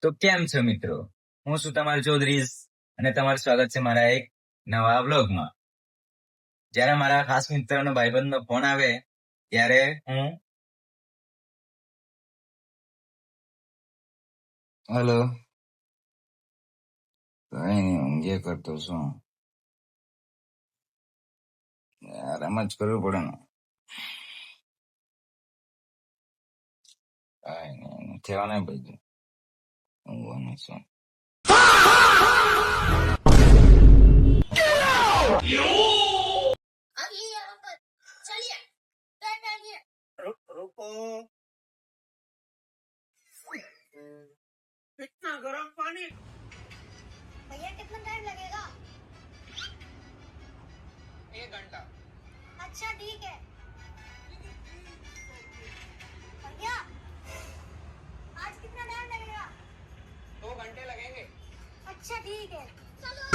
તો કેમ છો મિત્રો? હું છું તમારો ચૌધરી અને તમારું સ્વાગત છે મારા એક નવા વ્લોગમાં. જ્યારે મારા ખાસ મિત્રનો ભાઈબંધનો ફોન આવે ત્યારે હું હેલો કઈ નહીં ઊંઘે કરતો છું. આરામ જ કરવું પડે ને. કઈ નહીં થવા નહીં બધું ઊંઘવાનું છું. रुको इतना गर्म पानी भैया कितना टाइम लगेगा? 1 घंटा अच्छा ठीक है भैया आज कितना टाइम लगेगा? 2 घंटे लगेंगे अच्छा ठीक है चलो